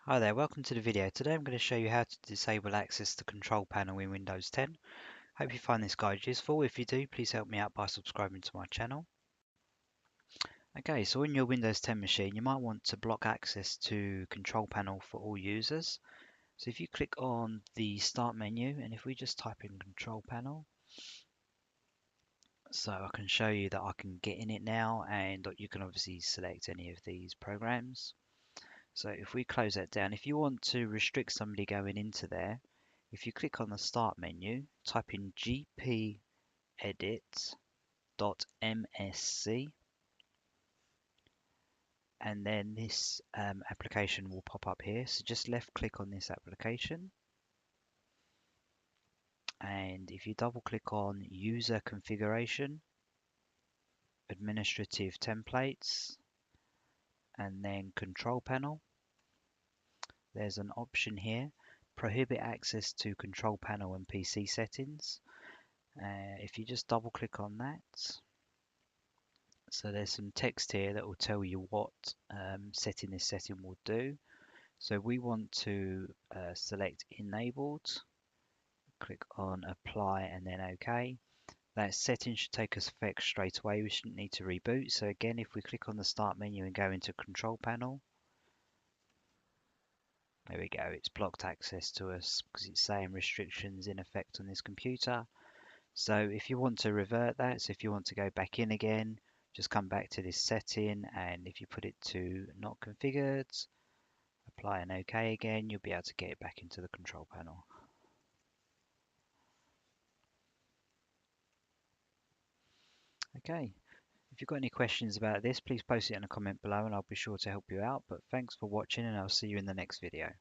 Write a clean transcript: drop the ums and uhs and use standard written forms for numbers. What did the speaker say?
Hi there, welcome to the video. Today I'm going to show you how to disable access to control panel in Windows 10. Hope you find this guide useful. If you do, please help me out by subscribing to my channel. Okay, so on your Windows 10 machine, you might want to block access to control panel for all users. So if you click on the start menu, and if we just type in control panel, so I can show you that I can get in it now, and you can obviously select any of these programs. So if we close that down, if you want to restrict somebody going into there, if you click on the start menu, type in gpedit.msc, and then this application will pop up here. So just left click on this application, and if you double click on user configuration, administrative templates, and then control panel, there's an option here, prohibit access to control panel and PC settings. If you just double click on that, so there's some text here that will tell you what setting this setting will do. So we want to select enabled, click on apply and then OK. That setting should take us effect straight away. We shouldn't need to reboot. So again, if we click on the start menu and go into control panel, there we go, it's blocked access to us because it's saying restrictions in effect on this computer. So if you want to revert that, so if you want to go back in again, just come back to this setting, and if you put it to not configured, apply and OK again, you'll be able to get it back into the control panel. Okay, if you've got any questions about this, please post it in a comment below and I'll be sure to help you out. But thanks for watching, and I'll see you in the next video.